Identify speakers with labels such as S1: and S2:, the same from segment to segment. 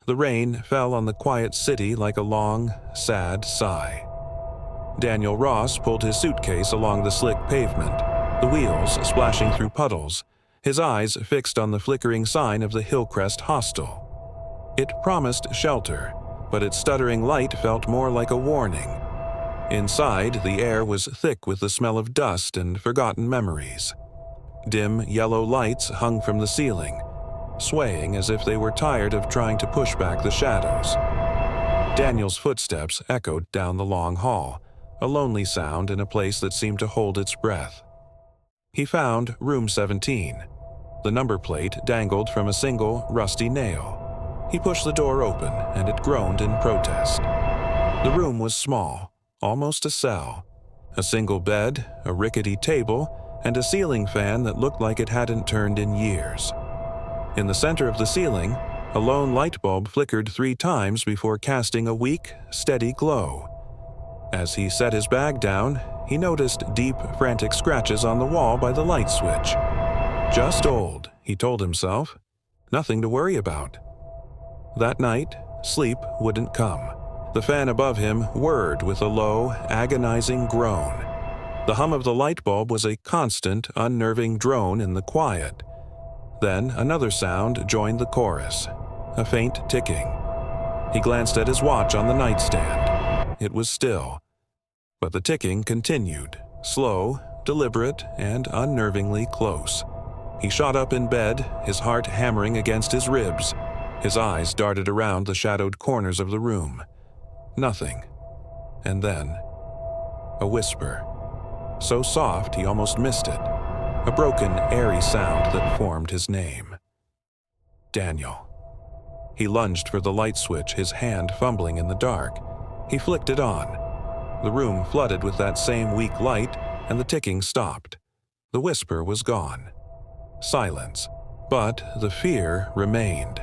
S1: The rain fell on the quiet city like a long, sad sigh. Daniel Ross pulled his suitcase along the slick pavement, the wheels splashing through puddles, his eyes fixed on the flickering sign of the Hillcrest Hostel. It promised shelter, but its stuttering light felt more like a warning. Inside, the air was thick with the smell of dust and forgotten memories. Dim yellow lights hung from the ceiling, swaying as if they were tired of trying to push back the shadows. Daniel's footsteps echoed down the long hall, a lonely sound in a place that seemed to hold its breath. He found room 17. The number plate dangled from a single, rusty nail. He pushed the door open, and it groaned in protest. The room was small, almost a cell. A single bed, a rickety table, and a ceiling fan that looked like it hadn't turned in years. In the center of the ceiling, a lone light bulb flickered 3 times before casting a weak, steady glow. As he set his bag down, he noticed deep, frantic scratches on the wall by the light switch. Just old, he told himself. Nothing to worry about. That night, sleep wouldn't come. The fan above him whirred with a low, agonizing groan. The hum of the light bulb was a constant, unnerving drone in the quiet. Then another sound joined the chorus, a faint ticking. He glanced at his watch on the nightstand. It was still. But the ticking continued, slow, deliberate, and unnervingly close. He shot up in bed, his heart hammering against his ribs. His eyes darted around the shadowed corners of the room. Nothing. And then, a whisper. So soft he almost missed it. A broken, airy sound that formed his name. Daniel. He lunged for the light switch, his hand fumbling in the dark. He flicked it on. The room flooded with that same weak light, and the ticking stopped. The whisper was gone. Silence. But the fear remained,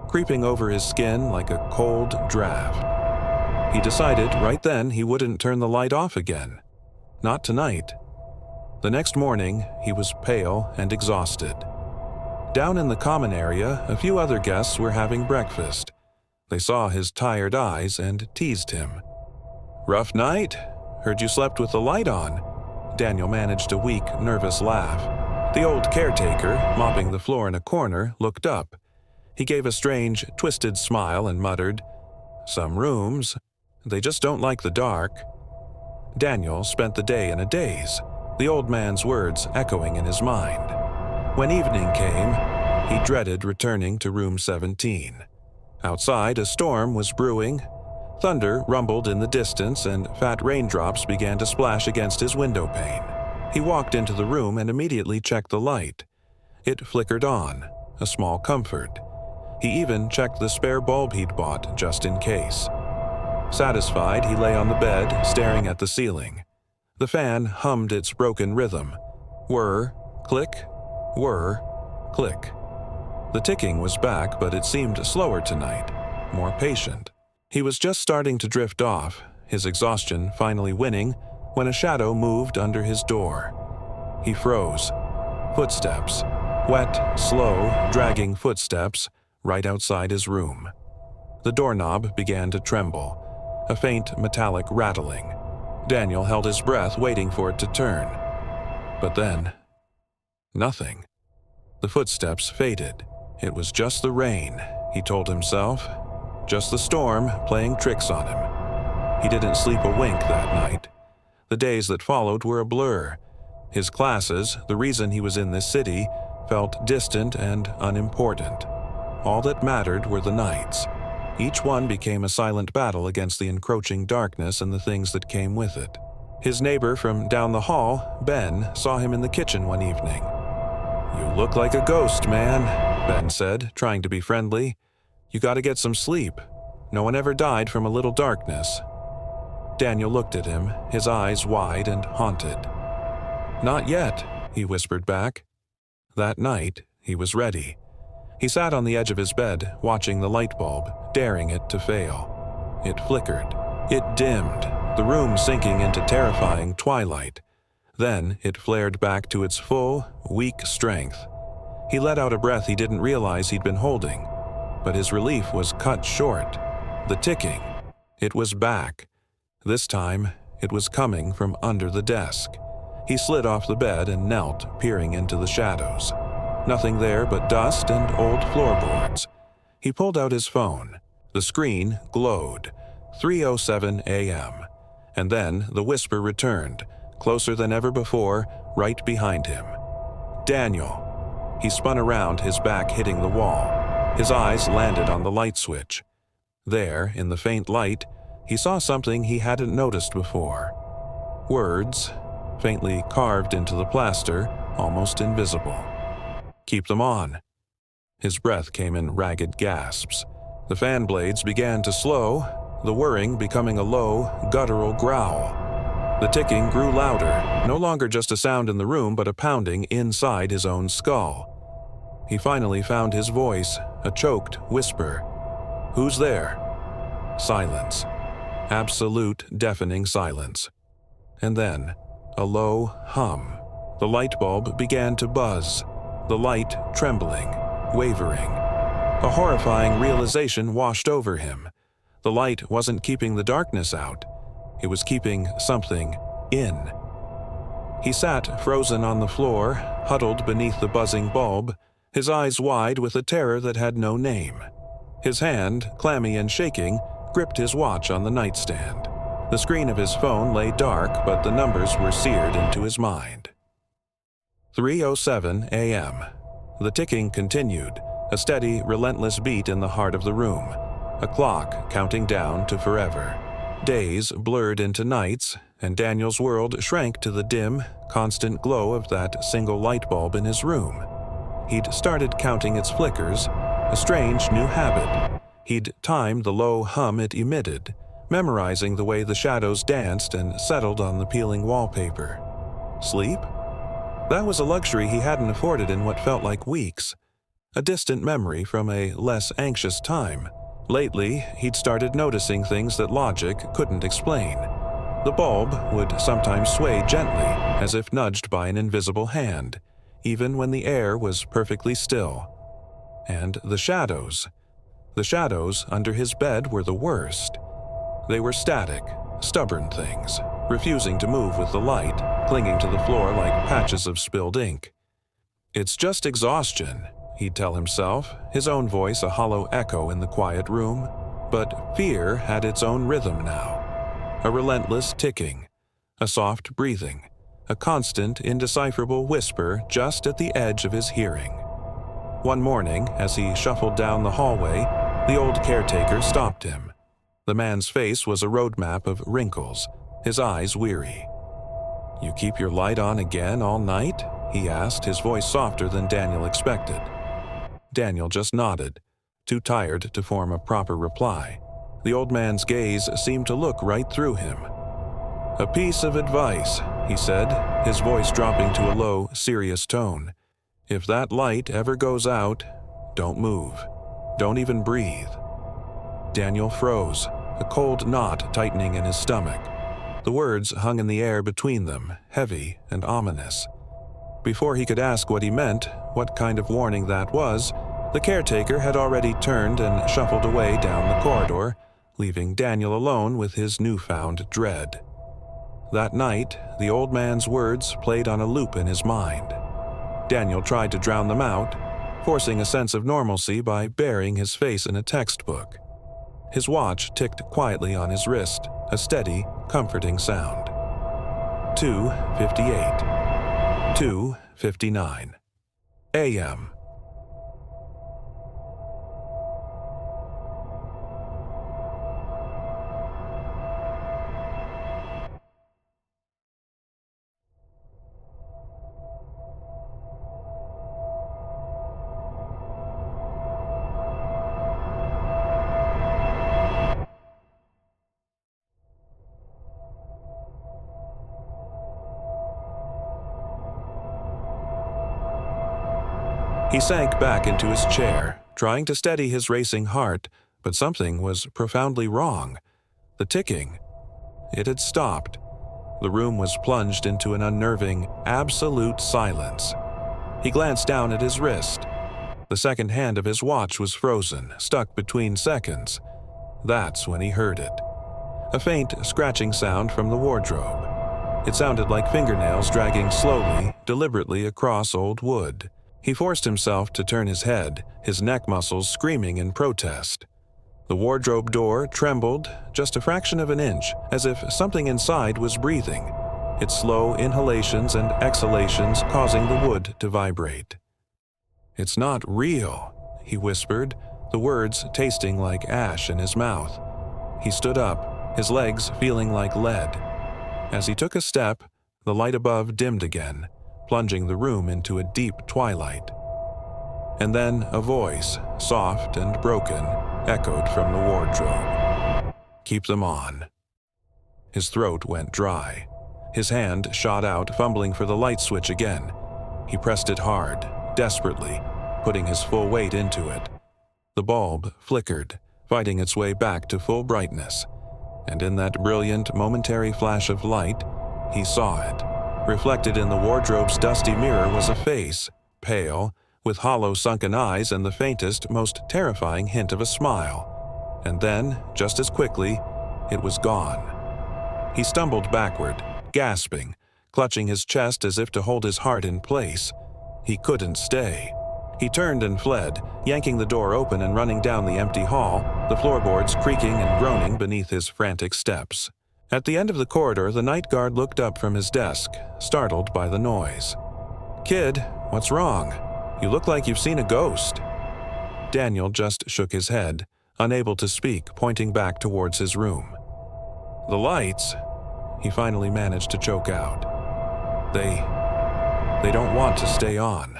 S1: creeping over his skin like a cold draft. He decided right then he wouldn't turn the light off again. Not tonight. The next morning, he was pale and exhausted. Down in the common area, a few other guests were having breakfast. They saw his tired eyes and teased him. "Rough night? Heard you slept with the light on." Daniel managed a weak, nervous laugh. The old caretaker, mopping the floor in a corner, looked up. He gave a strange, twisted smile and muttered, "Some rooms, they just don't like the dark." Daniel spent the day in a daze, the old man's words echoing in his mind. When evening came, he dreaded returning to room 17. Outside, a storm was brewing. Thunder rumbled in the distance, and fat raindrops began to splash against his window pane. He walked into the room and immediately checked the light. It flickered on, a small comfort. He even checked the spare bulb he'd bought just in case. Satisfied, he lay on the bed, staring at the ceiling. The fan hummed its broken rhythm. Whir, click, whir, click. The ticking was back, but it seemed slower tonight, more patient. He was just starting to drift off, his exhaustion finally winning, when a shadow moved under his door. He froze. Footsteps. Wet, slow, dragging footsteps right outside his room. The doorknob began to tremble, a faint metallic rattling. Daniel held his breath, waiting for it to turn. But then, nothing. The footsteps faded. It was just the rain, he told himself. Just the storm playing tricks on him. He didn't sleep a wink that night. The days that followed were a blur. His classes, the reason he was in this city, felt distant and unimportant. All that mattered were the nights. Each one became a silent battle against the encroaching darkness and the things that came with it. His neighbor from down the hall, Ben, saw him in the kitchen one evening. "You look like a ghost, man," Ben said, trying to be friendly. "You gotta get some sleep. No one ever died from a little darkness." Daniel looked at him, his eyes wide and haunted. "Not yet," he whispered back. That night, he was ready. He sat on the edge of his bed, watching the light bulb, daring it to fail. It flickered. It dimmed, the room sinking into terrifying twilight. Then it flared back to its full, weak strength. He let out a breath he didn't realize he'd been holding. But his relief was cut short. The ticking. It was back. This time, it was coming from under the desk. He slid off the bed and knelt, peering into the shadows. Nothing there but dust and old floorboards. He pulled out his phone. The screen glowed. 3:07 a.m. And then the whisper returned, closer than ever before, right behind him. Daniel. He spun around, his back hitting the wall. His eyes landed on the light switch. There, in the faint light, he saw something he hadn't noticed before. Words, faintly carved into the plaster, almost invisible. "Keep them on." His breath came in ragged gasps. The fan blades began to slow, the whirring becoming a low, guttural growl. The ticking grew louder, no longer just a sound in the room but a pounding inside his own skull. He finally found his voice, a choked whisper. "Who's there?" Silence. Absolute, deafening silence. And then, a low hum. The light bulb began to buzz, the light trembling, wavering. A horrifying realization washed over him. The light wasn't keeping the darkness out. It was keeping something in. He sat frozen on the floor, huddled beneath the buzzing bulb, his eyes wide with a terror that had no name. His hand, clammy and shaking, gripped his watch on the nightstand. The screen of his phone lay dark, but the numbers were seared into his mind. 3:07 a.m. The ticking continued, a steady, relentless beat in the heart of the room, a clock counting down to forever. Days blurred into nights, and Daniel's world shrank to the dim, constant glow of that single light bulb in his room. He'd started counting its flickers, a strange new habit. He'd timed the low hum it emitted, memorizing the way the shadows danced and settled on the peeling wallpaper. Sleep? That was a luxury he hadn't afforded in what felt like weeks. A distant memory from a less anxious time. Lately, he'd started noticing things that logic couldn't explain. The bulb would sometimes sway gently, as if nudged by an invisible hand, even when the air was perfectly still. And the shadows under his bed were the worst. They were static, stubborn things, refusing to move with the light, clinging to the floor like patches of spilled ink. "It's just exhaustion," he'd tell himself, his own voice a hollow echo in the quiet room. But fear had its own rhythm now. A relentless ticking, a soft breathing, a constant, indecipherable whisper just at the edge of his hearing. One morning, as he shuffled down the hallway, the old caretaker stopped him. The man's face was a roadmap of wrinkles, his eyes weary. "You keep your light on again all night?" he asked, his voice softer than Daniel expected. Daniel just nodded, too tired to form a proper reply. The old man's gaze seemed to look right through him. "A piece of advice," he said, his voice dropping to a low, serious tone. "If that light ever goes out, don't move. Don't even breathe." Daniel froze, a cold knot tightening in his stomach. The words hung in the air between them, heavy and ominous. Before he could ask what he meant, what kind of warning that was, the caretaker had already turned and shuffled away down the corridor, leaving Daniel alone with his newfound dread. That night, the old man's words played on a loop in his mind. Daniel tried to drown them out, forcing a sense of normalcy by burying his face in a textbook. His watch ticked quietly on his wrist, a steady, comforting sound. 2:58. 2:59 a.m. He sank back into his chair, trying to steady his racing heart, but something was profoundly wrong. The ticking. It had stopped. The room was plunged into an unnerving, absolute silence. He glanced down at his wrist. The second hand of his watch was frozen, stuck between seconds. That's when he heard it. A faint, scratching sound from the wardrobe. It sounded like fingernails dragging slowly, deliberately across old wood. He forced himself to turn his head, his neck muscles screaming in protest. The wardrobe door trembled just a fraction of an inch, as if something inside was breathing, its slow inhalations and exhalations causing the wood to vibrate. "It's not real," he whispered, the words tasting like ash in his mouth. He stood up, his legs feeling like lead. As he took a step, the light above dimmed again, plunging the room into a deep twilight. And then a voice, soft and broken, echoed from the wardrobe. "Keep them on." His throat went dry. His hand shot out, fumbling for the light switch again. He pressed it hard, desperately, putting his full weight into it. The bulb flickered, fighting its way back to full brightness. And in that brilliant, momentary flash of light, he saw it. Reflected in the wardrobe's dusty mirror was a face, pale, with hollow sunken eyes and the faintest, most terrifying hint of a smile. And then, just as quickly, it was gone. He stumbled backward, gasping, clutching his chest as if to hold his heart in place. He couldn't stay. He turned and fled, yanking the door open and running down the empty hall, the floorboards creaking and groaning beneath his frantic steps. At the end of the corridor, the night guard looked up from his desk, startled by the noise. "Kid, what's wrong? You look like you've seen a ghost." Daniel just shook his head, unable to speak, pointing back towards his room. "The lights," he finally managed to choke out. They don't want to stay on."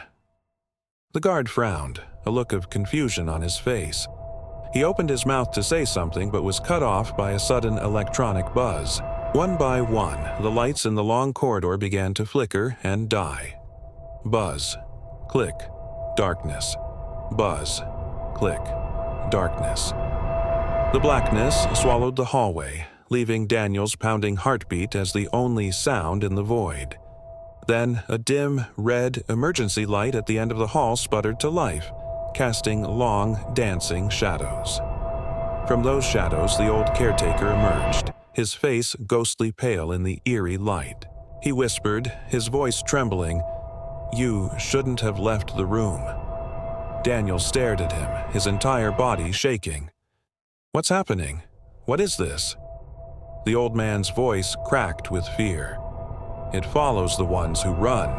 S1: The guard frowned, a look of confusion on his face. He opened his mouth to say something but was cut off by a sudden electronic buzz. One by one, the lights in the long corridor began to flicker and die. Buzz. Click. Darkness. Buzz. Click. Darkness. The blackness swallowed the hallway, leaving Daniel's pounding heartbeat as the only sound in the void. Then a dim, red emergency light at the end of the hall sputtered to life, casting long, dancing shadows. From those shadows, the old caretaker emerged, his face ghostly pale in the eerie light. He whispered, his voice trembling, "You shouldn't have left the room." Daniel stared at him, his entire body shaking. "What's happening? What is this?" The old man's voice cracked with fear. "It follows the ones who run."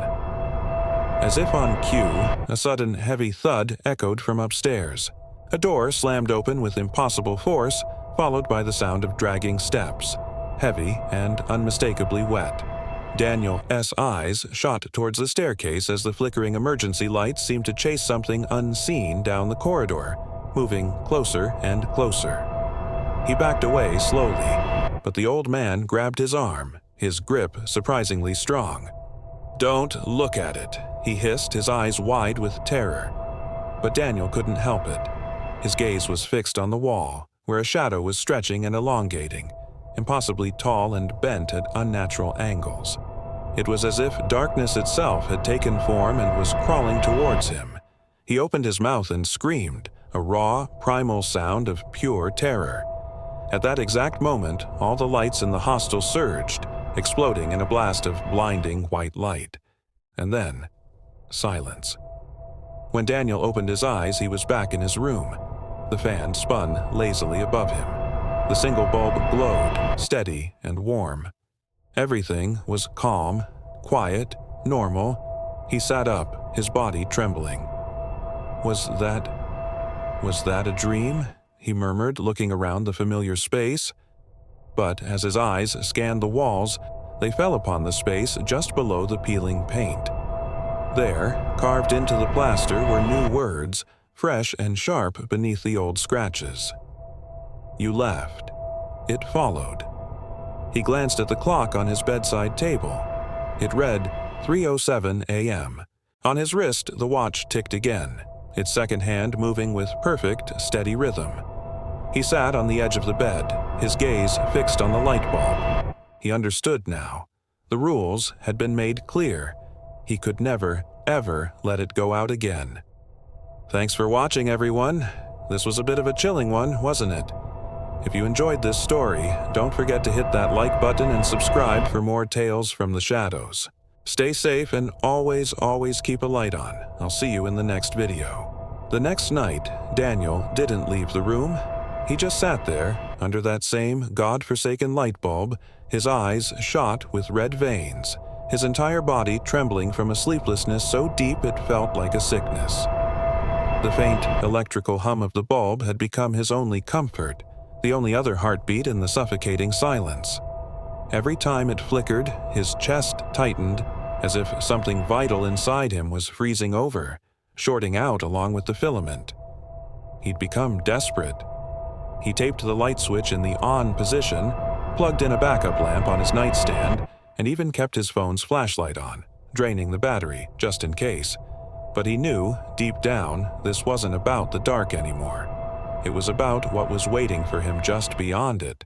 S1: As if on cue, a sudden heavy thud echoed from upstairs. A door slammed open with impossible force, followed by the sound of dragging steps, heavy and unmistakably wet. Daniel's eyes shot towards the staircase as the flickering emergency lights seemed to chase something unseen down the corridor, moving closer and closer. He backed away slowly, but the old man grabbed his arm, his grip surprisingly strong. "Don't look at it," he hissed, his eyes wide with terror. But Daniel couldn't help it. His gaze was fixed on the wall, where a shadow was stretching and elongating, impossibly tall and bent at unnatural angles. It was as if darkness itself had taken form and was crawling towards him. He opened his mouth and screamed, a raw, primal sound of pure terror. At that exact moment, all the lights in the hostel surged, exploding in a blast of blinding white light. And then, silence. When Daniel opened his eyes, he was back in his room. The fan spun lazily above him. The single bulb glowed, steady and warm. Everything was calm, quiet, normal. He sat up, his body trembling. Was that a dream?" he murmured, looking around the familiar space. But as his eyes scanned the walls, they fell upon the space just below the peeling paint. There, carved into the plaster, were new words, fresh and sharp beneath the old scratches. "You left." It followed. He glanced at the clock on his bedside table. It read 3:07 a.m. On his wrist, the watch ticked again, its second hand moving with perfect, steady rhythm. He sat on the edge of the bed, his gaze fixed on the light bulb. He understood now. The rules had been made clear. He could never, ever let it go out again. Thanks for watching, everyone. This was a bit of a chilling one, wasn't it? If you enjoyed this story, don't forget to hit that like button and subscribe for more tales from the shadows. Stay safe and always keep a light on. I'll see you in the next video. The next night, Daniel didn't leave the room. He just sat there, under that same God-forsaken light bulb, his eyes shot with red veins, his entire body trembling from a sleeplessness so deep it felt like a sickness. The faint electrical hum of the bulb had become his only comfort, the only other heartbeat in the suffocating silence. Every time it flickered, his chest tightened, as if something vital inside him was freezing over, shorting out along with the filament. He'd become desperate. He taped the light switch in the on position, plugged in a backup lamp on his nightstand, and even kept his phone's flashlight on, draining the battery just in case. But he knew, deep down, this wasn't about the dark anymore. It was about what was waiting for him just beyond it.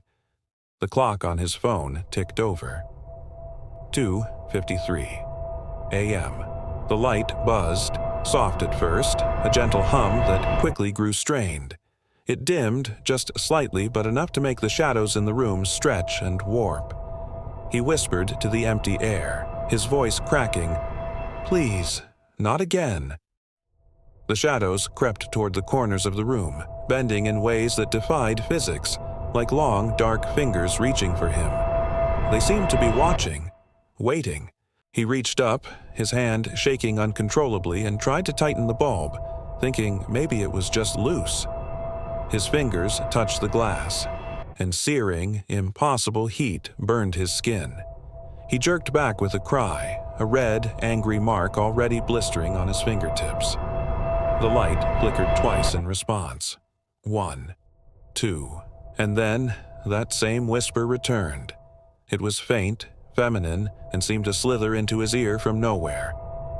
S1: The clock on his phone ticked over. 2:53 a.m. The light buzzed, soft at first, a gentle hum that quickly grew strained. It dimmed just slightly, but enough to make the shadows in the room stretch and warp. He whispered to the empty air, his voice cracking, "Please, not again." The shadows crept toward the corners of the room, bending in ways that defied physics, like long, dark fingers reaching for him. They seemed to be watching, waiting. He reached up, his hand shaking uncontrollably, and tried to tighten the bulb, thinking maybe it was just loose. His fingers touched the glass, and searing, impossible heat burned his skin. He jerked back with a cry, a red, angry mark already blistering on his fingertips. The light flickered twice in response. 1, 2, and then that same whisper returned. It was faint, feminine, and seemed to slither into his ear from nowhere.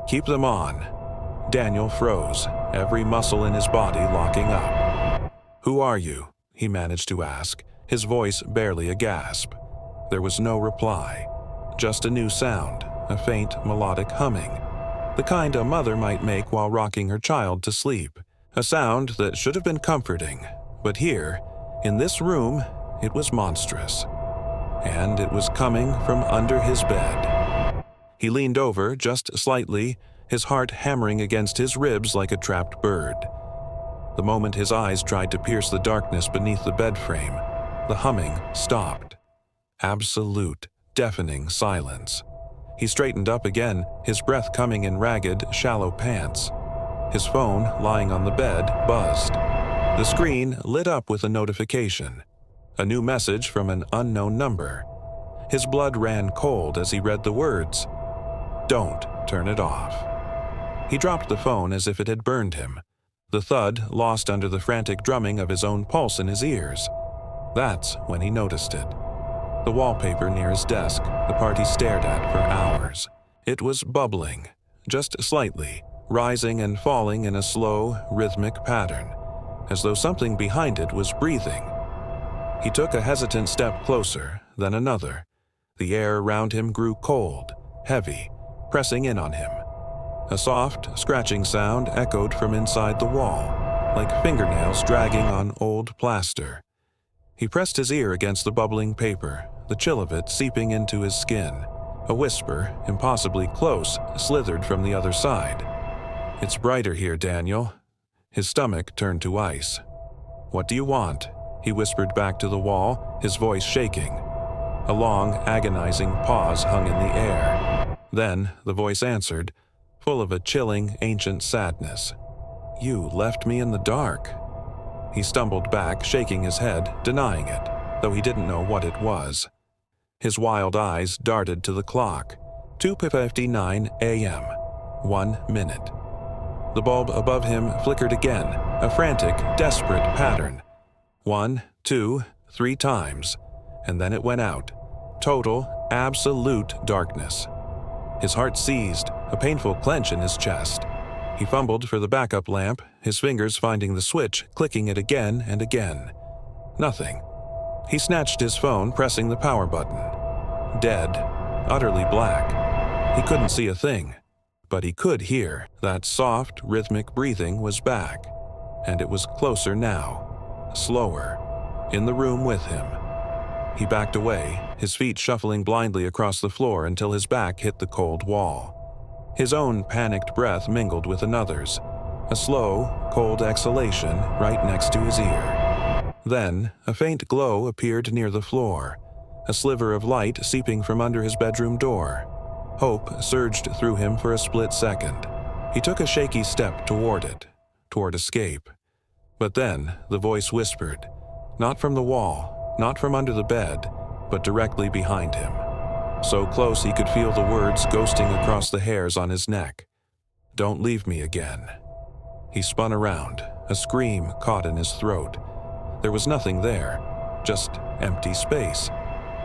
S1: "Keep them on." Daniel froze, every muscle in his body locking up. "Who are you?" he managed to ask, his voice barely a gasp. There was no reply, just a new sound, a faint melodic humming, the kind a mother might make while rocking her child to sleep, a sound that should have been comforting, but here, in this room, it was monstrous. And it was coming from under his bed. He leaned over just slightly, his heart hammering against his ribs like a trapped bird. The moment his eyes tried to pierce the darkness beneath the bed frame, the humming stopped. Absolute, deafening silence. He straightened up again, his breath coming in ragged, shallow pants. His phone, lying on the bed, buzzed. The screen lit up with a notification. A new message from an unknown number. His blood ran cold as he read the words, "Don't turn it off." He dropped the phone as if it had burned him, the thud lost under the frantic drumming of his own pulse in his ears. That's when he noticed it. The wallpaper near his desk, the part he stared at for hours. It was bubbling, just slightly, rising and falling in a slow, rhythmic pattern, as though something behind it was breathing. He took a hesitant step closer, then another. The air around him grew cold, heavy, pressing in on him. A soft, scratching sound echoed from inside the wall, like fingernails dragging on old plaster. He pressed his ear against the bubbling paper, the chill of it seeping into his skin. A whisper, impossibly close, slithered from the other side. "It's brighter here, Daniel." His stomach turned to ice. "What do you want?" he whispered back to the wall, his voice shaking. A long, agonizing pause hung in the air. Then the voice answered, full of a chilling, ancient sadness. "You left me in the dark." He stumbled back, shaking his head, denying it, though he didn't know what it was. His wild eyes darted to the clock. 2:59 a.m. 1 minute. The bulb above him flickered again, a frantic, desperate pattern. 1, 2, 3 times, and then it went out. Total, absolute darkness. His heart seized, a painful clench in his chest. He fumbled for the backup lamp, his fingers finding the switch, clicking it again and again. Nothing. He snatched his phone, pressing the power button. Dead. Utterly black. He couldn't see a thing. But he could hear that soft, rhythmic breathing was back, and it was closer now, slower, in the room with him. He backed away, his feet shuffling blindly across the floor until his back hit the cold wall. His own panicked breath mingled with another's, a slow, cold exhalation right next to his ear. Then, a faint glow appeared near the floor, a sliver of light seeping from under his bedroom door. Hope surged through him for a split second. He took a shaky step toward it, toward escape. But then, the voice whispered, not from the wall, not from under the bed, but directly behind him. So close he could feel the words ghosting across the hairs on his neck. "Don't leave me again." He spun around, a scream caught in his throat. There was nothing there, just empty space.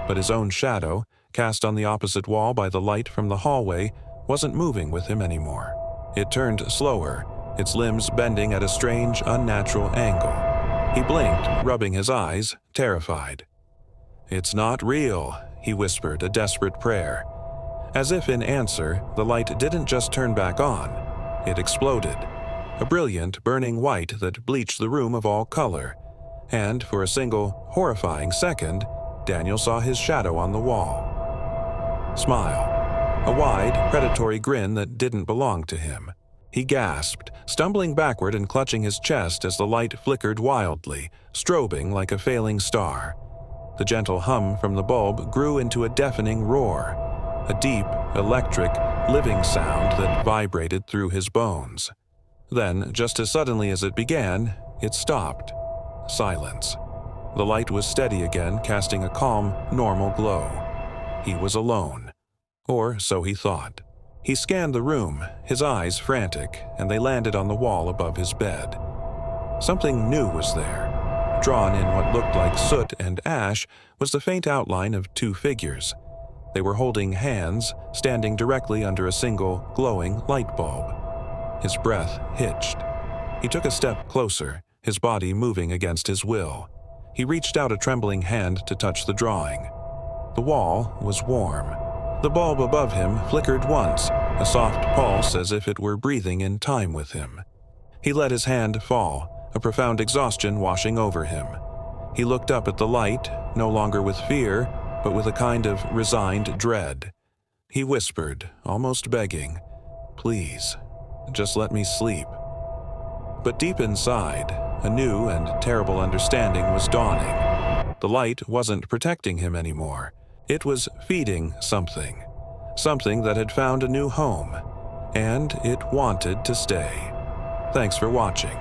S1: But his own shadow, cast on the opposite wall by the light from the hallway, wasn't moving with him anymore. It turned slower, its limbs bending at a strange, unnatural angle. He blinked, rubbing his eyes, terrified. "It's not real," he whispered, a desperate prayer. As if in answer, the light didn't just turn back on. It exploded. A brilliant, burning white that bleached the room of all color. And for a single, horrifying second, Daniel saw his shadow on the wall. Smile. A wide, predatory grin that didn't belong to him. He gasped, stumbling backward and clutching his chest as the light flickered wildly, strobing like a failing star. The gentle hum from the bulb grew into a deafening roar, a deep, electric, living sound that vibrated through his bones. Then, just as suddenly as it began, it stopped. Silence. The light was steady again, casting a calm, normal glow. He was alone. Or so he thought. He scanned the room, his eyes frantic, and they landed on the wall above his bed. Something new was there. Drawn in what looked like soot and ash was the faint outline of two figures. They were holding hands, standing directly under a single, glowing light bulb. His breath hitched. He took a step closer, his body moving against his will. He reached out a trembling hand to touch the drawing. The wall was warm. The bulb above him flickered once, a soft pulse as if it were breathing in time with him. He let his hand fall, a profound exhaustion washing over him. He looked up at the light, no longer with fear, but with a kind of resigned dread. He whispered, almost begging, "Please, just let me sleep." But deep inside, a new and terrible understanding was dawning. The light wasn't protecting him anymore. It was feeding something. Something that had found a new home. And it wanted to stay. Thanks for watching.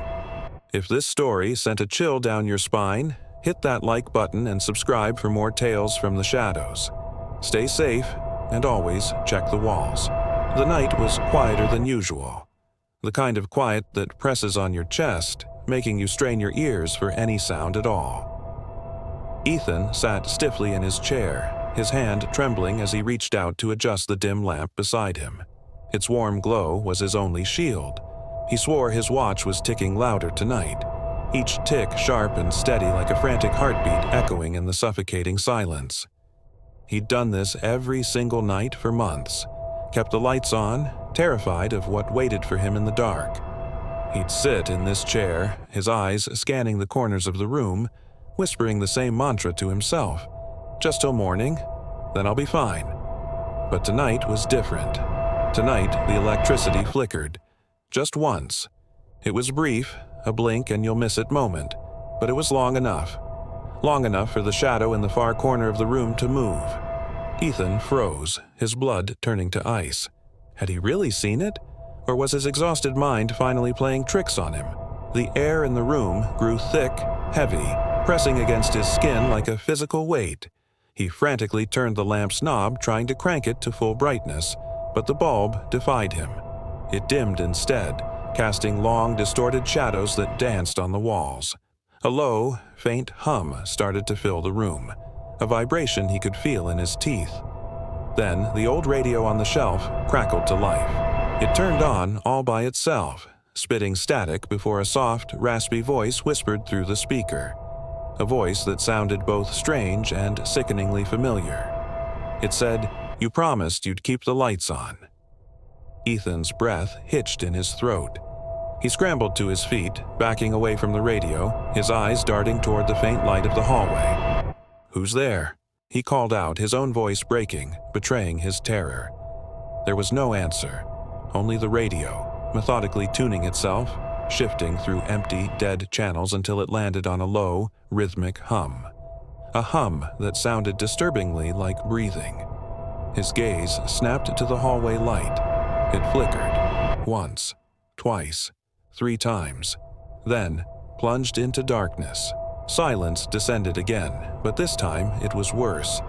S1: If this story sent a chill down your spine, hit that like button and subscribe for more tales from the shadows. Stay safe, and always check the walls. The night was quieter than usual. The kind of quiet that presses on your chest, making you strain your ears for any sound at all. Ethan sat stiffly in his chair, his hand trembling as he reached out to adjust the dim lamp beside him. Its warm glow was his only shield. He swore his watch was ticking louder tonight, each tick sharp and steady like a frantic heartbeat echoing in the suffocating silence. He'd done this every single night for months, kept the lights on, terrified of what waited for him in the dark. He'd sit in this chair, his eyes scanning the corners of the room, whispering the same mantra to himself. "Just till morning, then I'll be fine." But tonight was different. Tonight, the electricity flickered. Just once. It was brief, a blink and you'll miss it moment, but it was long enough. Long enough for the shadow in the far corner of the room to move. Ethan froze, his blood turning to ice. Had he really seen it? Or was his exhausted mind finally playing tricks on him? The air in the room grew thick, heavy, pressing against his skin like a physical weight. He frantically turned the lamp's knob, trying to crank it to full brightness, but the bulb defied him. It dimmed instead, casting long, distorted shadows that danced on the walls. A low, faint hum started to fill the room, a vibration he could feel in his teeth. Then the old radio on the shelf crackled to life. It turned on all by itself, spitting static before a soft, raspy voice whispered through the speaker. A voice that sounded both strange and sickeningly familiar. It said, "You promised you'd keep the lights on." Ethan's breath hitched in his throat. He scrambled to his feet, backing away from the radio, his eyes darting toward the faint light of the hallway. "Who's there?" he called out, his own voice breaking, betraying his terror. There was no answer, only the radio, methodically tuning itself, shifting through empty, dead channels until it landed on a low, rhythmic hum. A hum that sounded disturbingly like breathing. His gaze snapped to the hallway light. It flickered, once, twice, 3 times, then plunged into darkness. Silence descended again, but this time it was worse,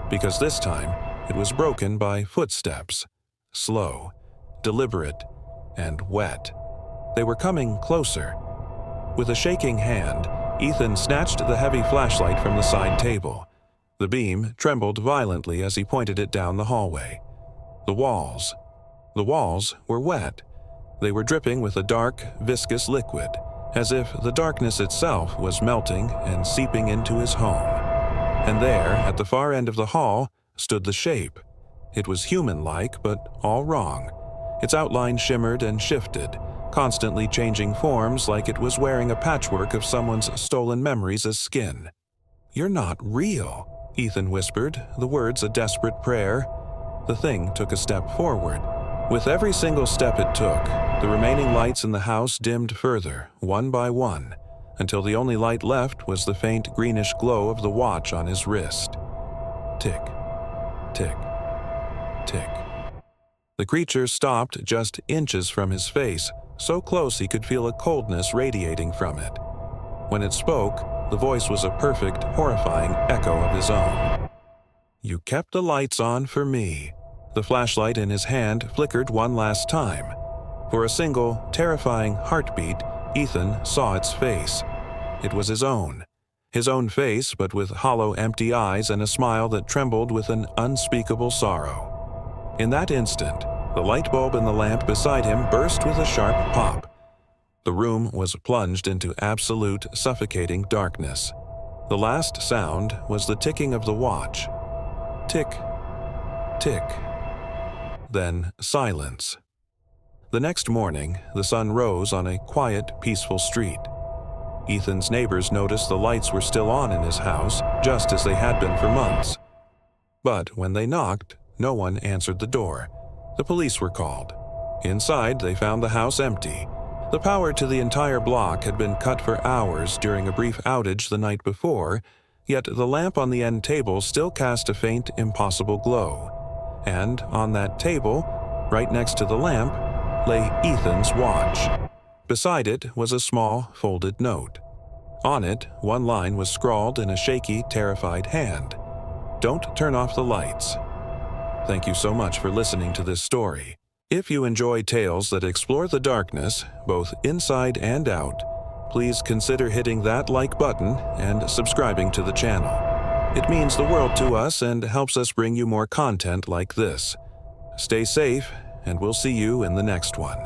S1: because this time it was broken by footsteps, slow, deliberate, and wet. They were coming closer. With a shaking hand, Ethan snatched the heavy flashlight from the side table. The beam trembled violently as he pointed it down the hallway. The walls were wet. They were dripping with a dark, viscous liquid, as if the darkness itself was melting and seeping into his home. And there, at the far end of the hall, stood the shape. It was human-like, but all wrong. Its outline shimmered and shifted, constantly changing forms like it was wearing a patchwork of someone's stolen memories as skin. "You're not real," Ethan whispered, the words a desperate prayer. The thing took a step forward. With every single step it took, the remaining lights in the house dimmed further, one by one, until the only light left was the faint greenish glow of the watch on his wrist. Tick, tick, tick. The creature stopped just inches from his face, so close he could feel a coldness radiating from it. When it spoke, the voice was a perfect, horrifying echo of his own. "You kept the lights on for me." The flashlight in his hand flickered one last time. For a single, terrifying heartbeat, Ethan saw its face. It was his own face, but with hollow, empty eyes and a smile that trembled with an unspeakable sorrow. In that instant, the light bulb in the lamp beside him burst with a sharp pop. The room was plunged into absolute, suffocating darkness. The last sound was the ticking of the watch. Tick, tick. Then silence. The next morning, the sun rose on a quiet, peaceful street. Ethan's neighbors noticed the lights were still on in his house, just as they had been for months. But when they knocked, no one answered the door. The police were called. Inside, they found the house empty. The power to the entire block had been cut for hours during a brief outage the night before, yet the lamp on the end table still cast a faint, impossible glow. And on that table, right next to the lamp, lay Ethan's watch. Beside it was a small, folded note. On it, one line was scrawled in a shaky, terrified hand. "Don't turn off the lights." Thank you so much for listening to this story. If you enjoy tales that explore the darkness, both inside and out, please consider hitting that like button and subscribing to the channel. It means the world to us and helps us bring you more content like this. Stay safe, and we'll see you in the next one.